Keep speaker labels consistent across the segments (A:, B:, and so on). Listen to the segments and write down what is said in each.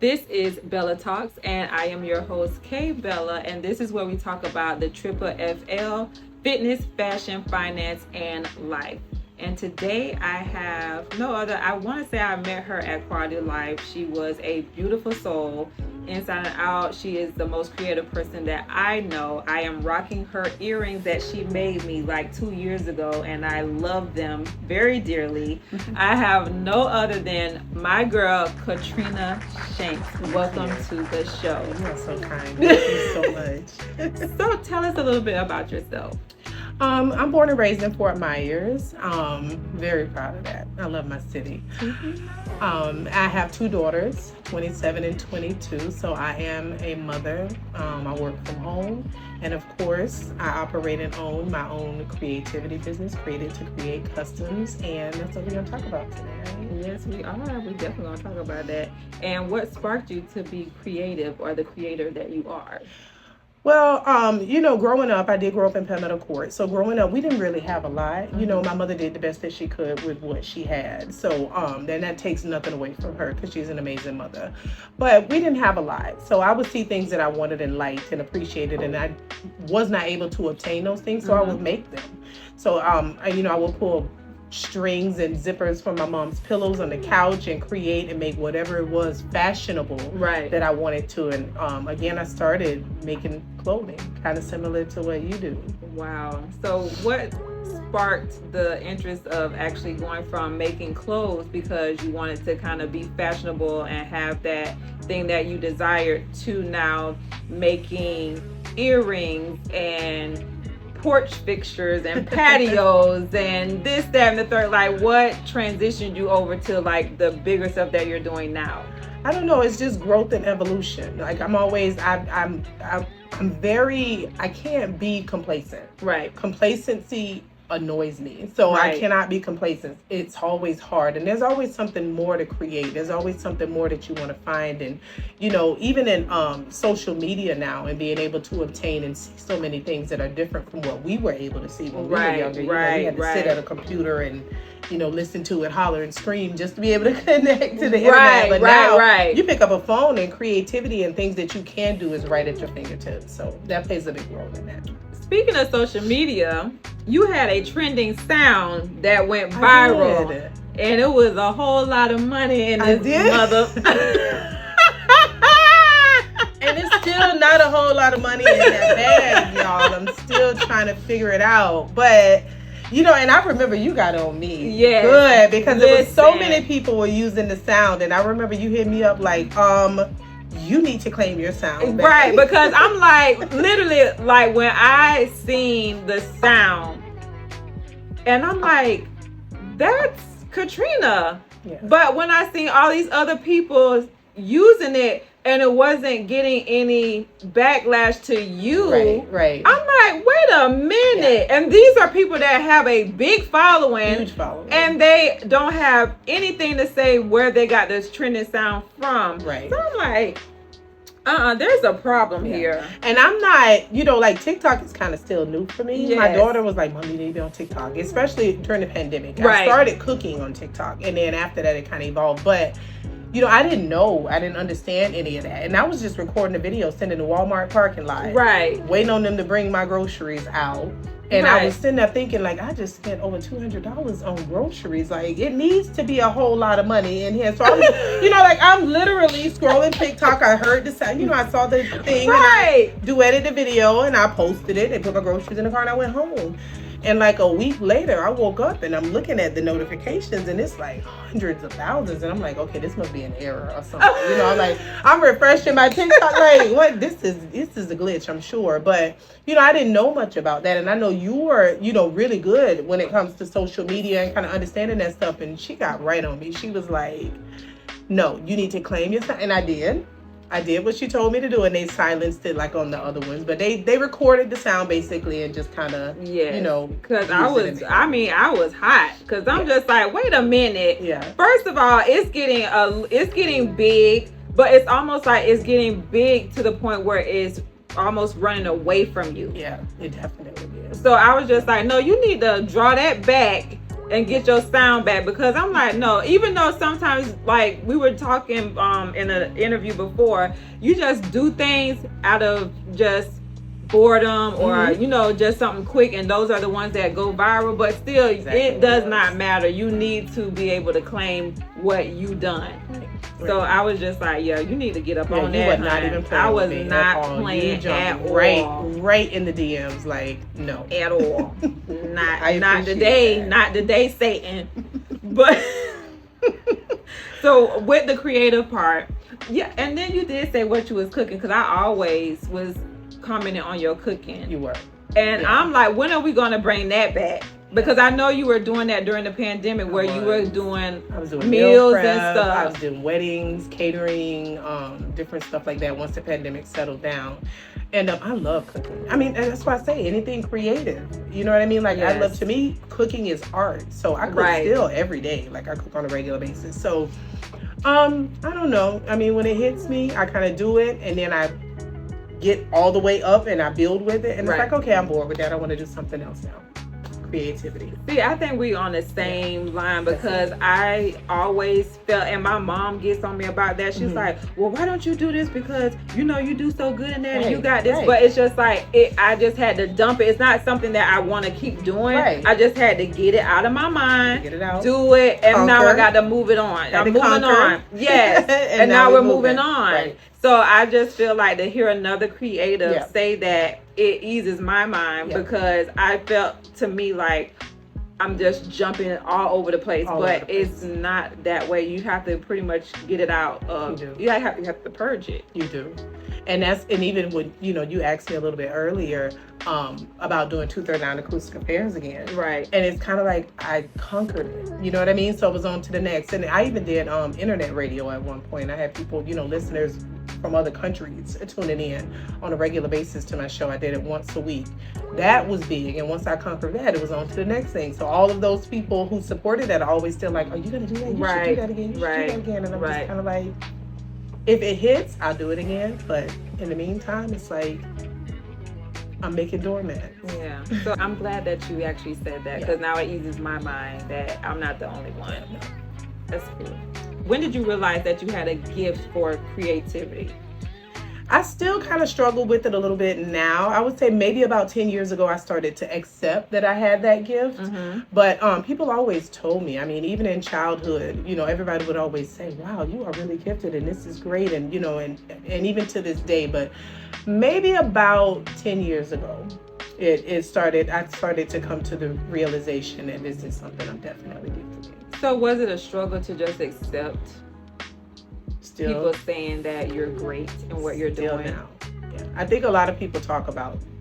A: This is Bella Talks, and I am your host, Kay Bella, and this is where we talk about the triple FL, fitness, fashion, finance, and life. And today I have no other, I want to say I met her at Quality Life. She was a beautiful soul, inside and out. She is the most creative person that I know. I am rocking her earrings that she made me like 2 years ago, and I love them very dearly. I have no other than my girl, Katrina Shanks. Welcome to the show.
B: You are so kind. Thank you so much.
A: So tell us a little bit about yourself.
B: I'm born and raised in Fort Myers. Very proud of that. I love my city. I have 2 daughters, 27 and 22. So I am a mother. I work from home. And of course, I operate and own my own creativity business, Created to Create Customs. And that's what we're going to talk about today.
A: Yes, we are. We definitely going to talk about that. And what sparked you to be creative or the creator that you are?
B: Well, growing up, I did grow up in Palmetto Court. So growing up, we didn't really have a lot. My mother did the best that she could with what she had. So then that takes nothing away from her because she's an amazing mother. But we didn't have a lot. So I would see things that I wanted and liked and appreciated, and I was not able to obtain those things. So I would make them. So, I would pull strings and zippers from my mom's pillows on the couch and create and make whatever it was fashionable that I wanted to. And again, I started making clothing, kind of similar to what you do.
A: Wow. So what sparked the interest of actually going from making clothes because you wanted to kind of be fashionable and have that thing that you desired to now making earrings and porch fixtures and patios and this, that, and the third? Like, what transitioned you over to like the bigger stuff that you're doing now?
B: I don't know. It's just growth and evolution. Like I'm very, I can't be complacent.
A: Right.
B: Complacency annoys me. So I cannot be complacent. It's always hard. And there's always something more to create. There's always something more that you want to find. And, even in social media now and being able to obtain and see so many things that are different from what we were able to see when we were younger. We had to sit at a computer and, listen to it, holler and scream just to be able to connect to the internet. But now you pick up a phone and creativity and things that you can do is right at your fingertips. So that plays a big role in that.
A: Speaking of social media, you had a trending sound that went viral, and it was a whole lot of money in this mother.
B: And it's still not a whole lot of money in that bag, y'all. I'm still trying to figure it out, but and I remember you got on me, good, because there was so many people were using the sound, and I remember you hit me up like, you need to claim your sound, baby.
A: Right? Because I'm like, literally, like when I seen the sound, and I'm like, that's Katrina. Yeah. But when I seen all these other people using it and it wasn't getting any backlash to you,
B: right.
A: I'm like, wait a minute. Yeah. And these are people that have a big following,
B: huge following, and
A: they don't have anything to say where they got this trending sound from.
B: Right.
A: So I'm like, there's a problem here.
B: And I'm not, like TikTok is kind of still new for me.
A: Yes.
B: My daughter was like, Mommy, you need to be on TikTok, especially during the pandemic. I started cooking on TikTok, and then after that it kind of evolved. But I didn't know. I didn't understand any of that. And I was just recording a video, sending to Walmart parking lot.
A: Right.
B: Waiting on them to bring my groceries out. And I was sitting there thinking, like, I just spent over $200 on groceries. Like, it needs to be a whole lot of money in here. So, I'm literally scrolling TikTok. I heard the sound. I saw the thing. And I duetted the video, and I posted it. And put my groceries in the car, and I went home. And like a week later, I woke up and I'm looking at the notifications, and it's like hundreds of thousands. And I'm like, okay, this must be an error or something. I'm refreshing my TikTok. Like, what? This is a glitch, I'm sure. But, I didn't know much about that. And I know you were, really good when it comes to social media and kind of understanding that stuff. And she got right on me. She was like, no, you need to claim your sound. And I did. I did what she told me to do, and they silenced it like on the other ones. But they recorded the sound basically and just kind of,
A: Because I was hot. Because I'm just like, wait a minute.
B: Yeah.
A: First of all, it's getting big, but it's almost like it's getting big to the point where it's almost running away from you.
B: Yeah, it definitely is.
A: So I was just like, no, you need to draw that back and get your sound back, because I'm like, no, even though sometimes, like we were talking in an interview before, you just do things out of just boredom or just something quick, and those are the ones that go viral, but still it does not matter. You need to be able to claim what you done. So I was just like, yeah, you need to get up on that.
B: You were not even playing.
A: I was
B: with me
A: not
B: at
A: playing at all.
B: Right in the DMs, like no,
A: at all. not today, that. Not today, Satan. But so with the creative part, yeah, and then you did say what you was cooking, because I always was commenting on your cooking.
B: You were,
A: and I'm like, when are we gonna bring that back? Because I know you were doing that during the pandemic, where you were doing meals and stuff.
B: I was doing weddings, catering, different stuff like that once the pandemic settled down. And I love cooking. I mean, that's why I say anything creative. You know what I mean? Like, yes. To me, cooking is art. So I cook still every day. Like, I cook on a regular basis. So, I don't know. I mean, when it hits me, I kind of do it. And then I get all the way up and I build with it. And it's like, okay, I'm bored with that. I want to do something else now. Creativity.
A: See, I think we on the same line, because I always felt, and my mom gets on me about that. She's like, well, why don't you do this? Because you do so good in that, and you got this. But it's just like, I just had to dump it. It's not something that I want to keep doing. I just had to get it out of my mind,
B: get it out,
A: do it, and now I got to move it on. I'm moving on. Yes. and now we're moving on. So I just feel like to hear another creative say that, it eases my mind, because I felt to me like I'm just jumping all over the place, but it's not that way. You have to pretty much get it out. You have to purge it.
B: You do. And even when, you asked me a little bit earlier about doing 239 Acoustic Affairs again.
A: Right.
B: And it's kind of like I conquered it. You know what I mean? So it was on to the next. And I even did internet radio at one point. I had people, listeners from other countries tuning in on a regular basis to my show. I did it once a week. That was big. And once I conquered that, it was on to the next thing. So all of those people who supported that are always still like, are you going to do that? You should do that again. You should do that again. And I'm just kind of like, if it hits, I'll do it again. But in the meantime, it's like, I'm making doormats.
A: Yeah. So I'm glad that you actually said that, because now it eases my mind that I'm not the only one.
B: No.
A: That's cool. When did you realize that you had a gift for creativity?
B: I still kind of struggle with it a little bit now. I would say maybe about 10 years ago, I started to accept that I had that gift. But people always told me, I mean, even in childhood, everybody would always say, wow, you are really gifted and this is great. And, and even to this day, but maybe about 10 years ago, I started to come to the realization that this is something I'm definitely gifted in.
A: So was it a struggle to just accept people saying that you're great in what you're doing?
B: Now. Yeah. I think a lot of people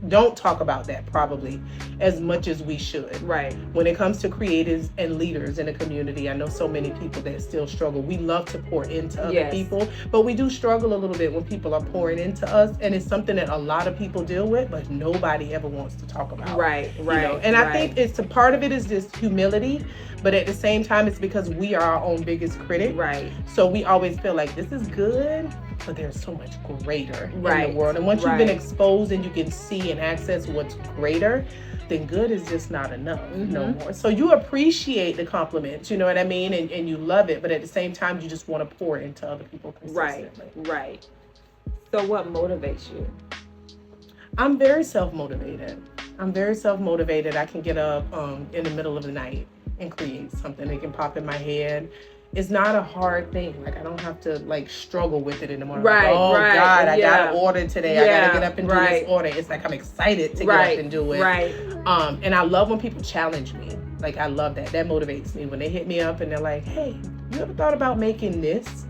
B: don't talk about that probably as much as we should.
A: Right.
B: When it comes to creatives and leaders in the community, I know so many people that still struggle. We love to pour into other people, but we do struggle a little bit when people are pouring into us, and it's something that a lot of people deal with, but nobody ever wants to talk about.
A: Right.
B: And I think it's a part of it is just humility, but at the same time, it's because we are our own biggest critic.
A: Right.
B: So we always feel like this is good, but there's so much greater in the world. And once you've been exposed and you can see and access what's greater, then good is just not enough no more. So you appreciate the compliments, you know what I mean? And you love it, but at the same time, you just want to pour into other people consistently.
A: Right. So what motivates you?
B: I'm very self-motivated. I can get up in the middle of the night and create something. It can pop in my head. It's not a hard thing. Like, I don't have to struggle with it in the morning. God, I got an order today. I got to get up and do this order. It's like I'm excited to get up and do it. And I love when people challenge me. Like, I love that. That motivates me when they hit me up and they're like, hey, you ever thought about making this?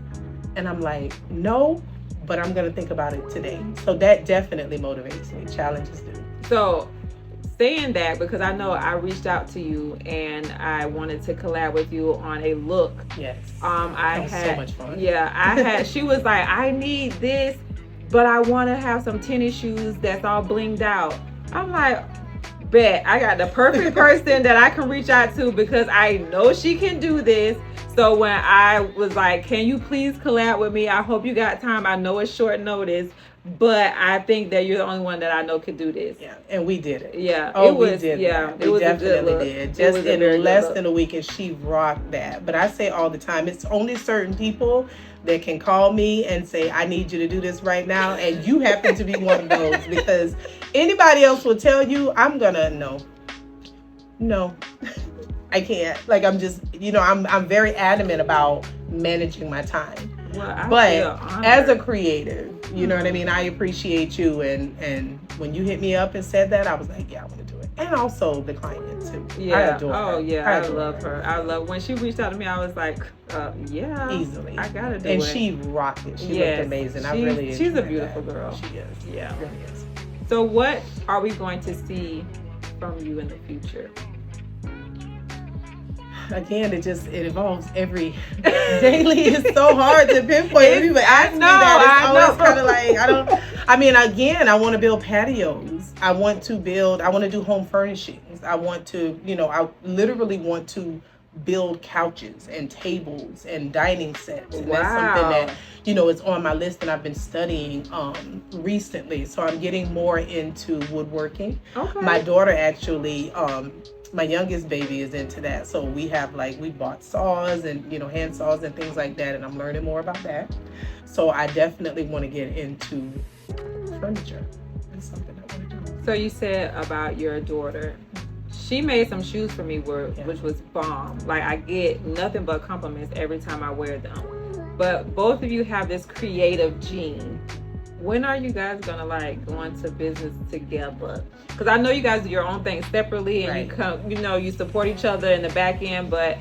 B: And I'm like, no, but I'm going to think about it today. So that definitely motivates me. Challenges do.
A: So saying that, because I know I reached out to you and I wanted to collab with you on a look.
B: Yes.
A: I had
B: so much fun.
A: Yeah, she was like, I need this, but I want to have some tennis shoes that's all blinged out. I'm like, bet I got the perfect person that I can reach out to, because I know she can do this. So when I was like, can you please collab with me? I hope you got time. I know it's short notice, but I think that you're the only one that I know could do this.
B: Yeah, and we did it.
A: Yeah,
B: oh,
A: it was,
B: we did.
A: Yeah,
B: that. We definitely did. Just in less than a week, and she rocked that. But I say all the time, it's only certain people that can call me and say, I need you to do this right now, and you happen to be one of those, because anybody else will tell you, I'm gonna no. I can't. Like, I'm just, I'm very adamant about managing my time.
A: Well,
B: but as a creative, you know what I mean? I appreciate you. And when you hit me up and said that, I was like, yeah, I want to do it. And also the client too.
A: Yeah.
B: I adore her.
A: Yeah. I love her. I love when she reached out to me. I was like, yeah,
B: easily.
A: I gotta do it.
B: And she rocked it. She looked amazing. I really.
A: She's a beautiful girl.
B: She is.
A: Yeah.
B: Really is.
A: So what are we going to see from you in the future?
B: Again, it evolves every daily. It's so hard to pinpoint. People ask me that. It's always kind of like, I want to build patios. I want to do home furnishings. I want to, I literally want to build couches and tables and dining sets. And that's something that, is on my list and I've been studying recently. So I'm getting more into woodworking. Okay. My daughter actually, my youngest baby is into that. So we have we bought saws and, hand saws and things like that. And I'm learning more about that. So I definitely want to get into furniture. That's something I want to do.
A: So you said about your daughter, she made some shoes for me which was bomb. Like, I get nothing but compliments every time I wear them. But both of you have this creative gene. When are you guys gonna go into business together? Because I know you guys do your own thing separately, and you support each other in the back end. But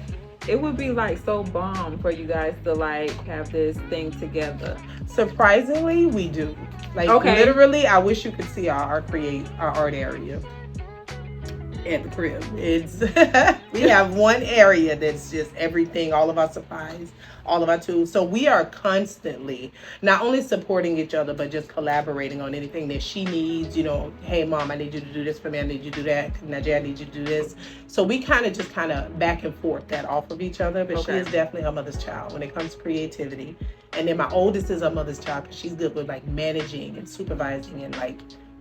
A: it would be so bomb for you guys to have this thing together.
B: Surprisingly, we do. Literally, I wish you could see our art area at the crib. It's we have one area that's just everything, all of our supplies, all of our tools. So we are constantly not only supporting each other, but just collaborating on anything that she needs. Hey mom, I need you to do this for me. I need you to do that. Najee, I need you to do this. So we kind of back and forth that off of each other. But she is definitely her mother's child when it comes to creativity. And then my oldest is her mother's child because she's good with managing and supervising and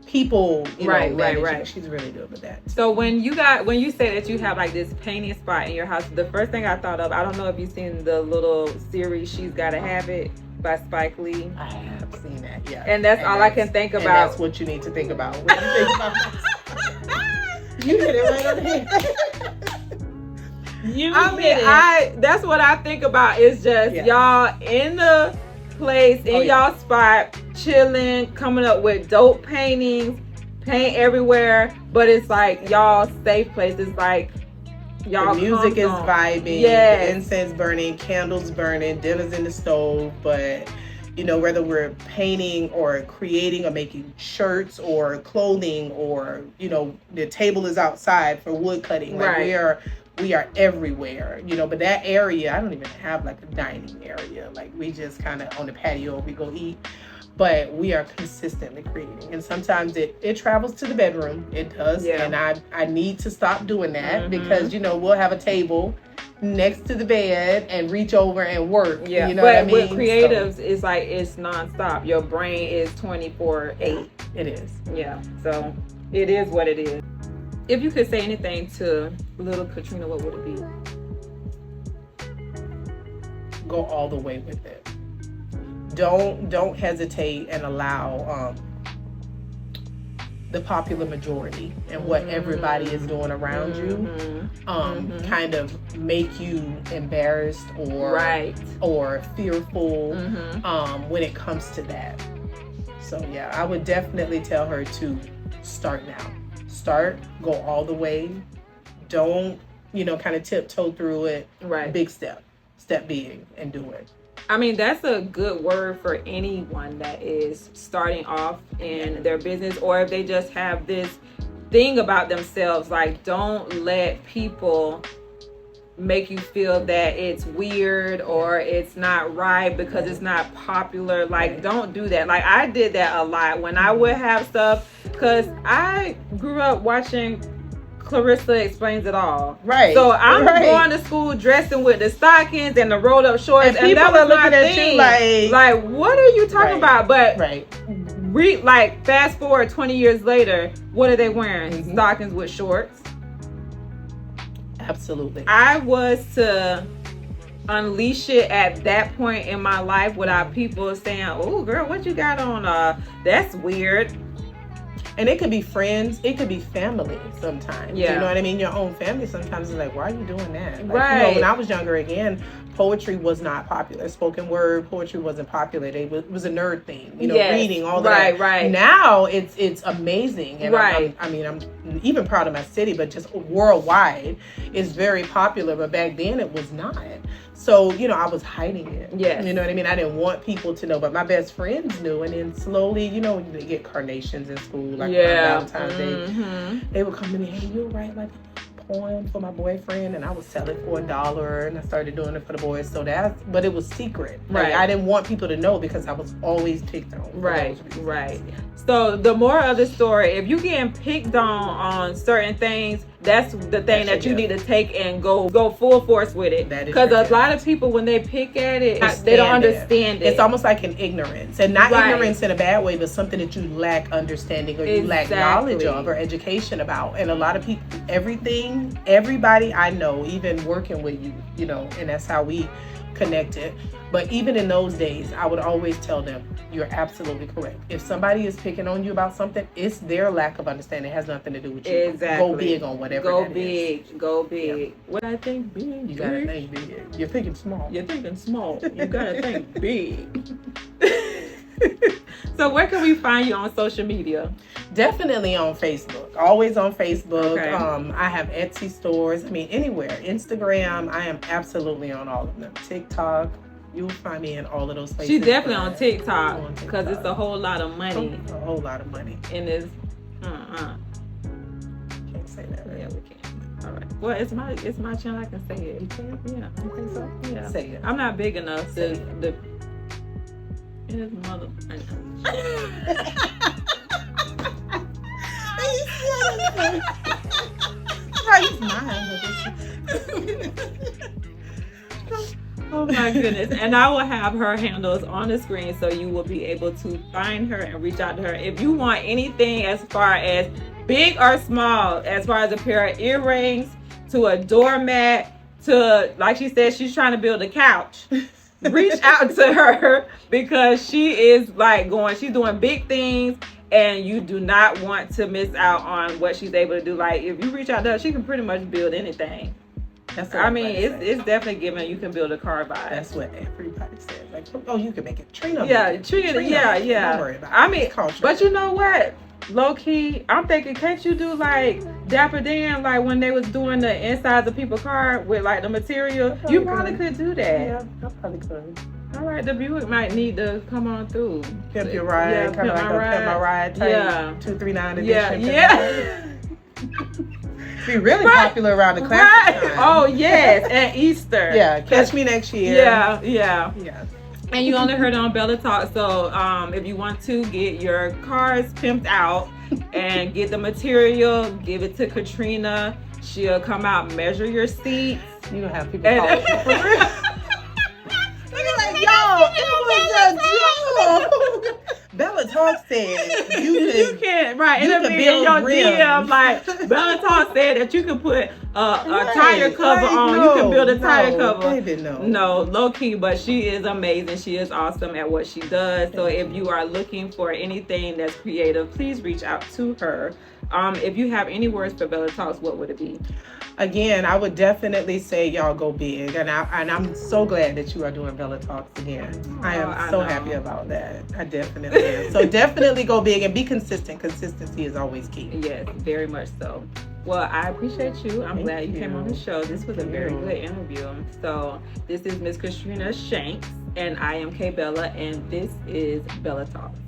B: people, right. She's really good with that.
A: So when you say that you have this painting spot in your house, the first thing I thought of, I don't know if you've seen the little series She's Gotta Have It by Spike Lee.
B: I have seen that, yeah.
A: And that's all I can think about.
B: And that's what you need to think about when you think about this. You hit it right on the head.
A: That's what I think about is just y'all in the place, in y'all spot, chilling, coming up with dope paintings, paint everywhere, but it's y'all safe place. It's y'all
B: the music is vibing, the incense burning, candles burning, dinner's in the stove. But whether we're painting or creating or making shirts or clothing or the table is outside for wood cutting, we are everywhere, but that area, I don't even have a dining area. We just kind of on the patio, we go eat. But we are consistently creating. And sometimes it travels to the bedroom. It does. Yeah. And I need to stop doing that because, we'll have a table next to the bed and reach over and work. Yeah. You know what I mean?
A: With creatives, it's it's nonstop. Your brain is 24/8.
B: It is.
A: Yeah. So it is what it is. If you could say anything to little Katrina, what would it be?
B: Go all the way with it. Don't hesitate and allow the popular majority and what everybody is doing around you kind of make you embarrassed or fearful when it comes to that. So yeah, I would definitely tell her to start now. Go all the way. Don't, kind of tiptoe through it. Right. Big step big and do it.
A: That's a good word for anyone that is starting off in their business, or if they just have this thing about themselves. Don't let people make you feel that it's weird or it's not right because it's not popular. Don't do that. I did that a lot when I would have stuff, because I grew up watching Clarissa Explains It All.
B: Right.
A: So I'm going to school dressing with the stockings and the rolled up shorts, and
B: people
A: that was
B: are looking
A: my
B: at
A: thing.
B: you
A: like, what are you talking about? But like fast forward 20 years later, what are they wearing? Stockings with shorts.
B: Absolutely.
A: I was to unleash it at that point in my life without people saying, "Oh, girl, what you got on? That's weird."
B: And it could be friends, it could be family sometimes.
A: Yeah.
B: You know what I mean? Your own family sometimes is like, why are you doing that? Like,
A: right.
B: You know, when I was younger, again, poetry was not popular. Spoken word poetry wasn't popular. It was a nerd thing. You know, reading, all that.
A: Right.
B: Now it's amazing. And
A: right.
B: I'm even proud of my city, but just worldwide, it's very popular. But back then it was not. So, you know, I was hiding it.
A: Yeah.
B: You know what I mean? I didn't want people to know, but my best friends knew. And then slowly, you know, they get carnations in school, like on Valentine's Day. They would come to me, hey, you'll write like a poem for my boyfriend, and I would sell it for $1, and I started doing it for the boys. So but it was secret. Like, I didn't want people to know because I was always picked on.
A: Right. So the moral of the story, if you're getting picked on certain things, that's the thing that you need to take and go full force with it. Because a lot of people, when they pick at it, they don't understand it.
B: It's almost like an ignorance, and not ignorance in a bad way, but something that you lack understanding or you lack knowledge of or education about. And a lot of people, everybody I know, even working with you, you know, and that's how we connected. But even in those days, I would always tell them, you're absolutely correct. If somebody is picking on you about something, it's their lack of understanding. It has nothing to do with you.
A: Exactly.
B: Go big on whatever
A: Go
B: that
A: big.
B: is.
A: Go big.
B: Yeah.
A: What I think big.
B: You gotta think big. You're thinking small.
A: You're thinking small. You gotta think big. So where can we find you on social media?
B: Definitely on Facebook. Always on Facebook.
A: Okay.
B: I have Etsy stores. I mean, anywhere. Instagram. I am absolutely on all of them. TikTok. You'll find me in all of those places.
A: She's definitely on TikTok because it's a whole lot of money.
B: A whole lot of money.
A: And it's
B: Can't say that. Right?
A: Yeah, we can. All right. Well, it's my channel. I can say it. You can? Yeah, I think so. Yeah.
B: Say it.
A: I'm not big enough to his mother. Oh my goodness. And I will have her handles on the screen so you will be able to find her and reach out to her. If you want anything as far as big or small, as far as a pair of earrings to a doormat to, like she said, she's trying to build a couch. Reach out to her because she is she's doing big things, and you do not want to miss out on what she's able to do. Like, if you reach out to her, she can pretty much build anything. It's definitely given you can build a car vibe.
B: That's what everybody says. Like, oh, you can make it. Trina.
A: Yeah.
B: Don't worry about it.
A: But you know what? Low key, I'm thinking, can't you do like Dapper Dan, like when they was doing the insides of people's car with like the material? You probably could do that.
B: Yeah, I probably could.
A: All right, the Buick might need to come on through.
B: Pimp your ride, kind of like a Pimp My Ride type.
A: Yeah.
B: 239 edition.
A: Yeah.
B: Be really popular around the classic time.
A: Oh yes, and Easter.
B: Yeah, catch me next year.
A: Yeah. And you only heard it on Bella Talk. So if you want to get your cars pimped out and get the material, give it to Katrina. She'll come out, measure your seats.
B: You don't have people calling you for real. They're like, yo, it was a joke. Bella Talk said you can
A: it'll be in your DM. Like Bella Talk said that you can put a tire cover on. You can build a tire cover. No, low key, but she is amazing. She is awesome at what she does. So if you are looking for anything that's creative, please reach out to her. If you have any words for Bella Talks, what would it be?
B: Again, I would definitely say y'all go big, and I'm so glad that you are doing Bella Talks again. I am so happy about that. I definitely am. So definitely go big and be consistent. Consistency is always key.
A: Yes, very much so. Well, I appreciate you. I'm glad you came on the show. This was a very good interview. So this is Miss Katrina Shanks, and I am K Bella, and this is Bella Talks.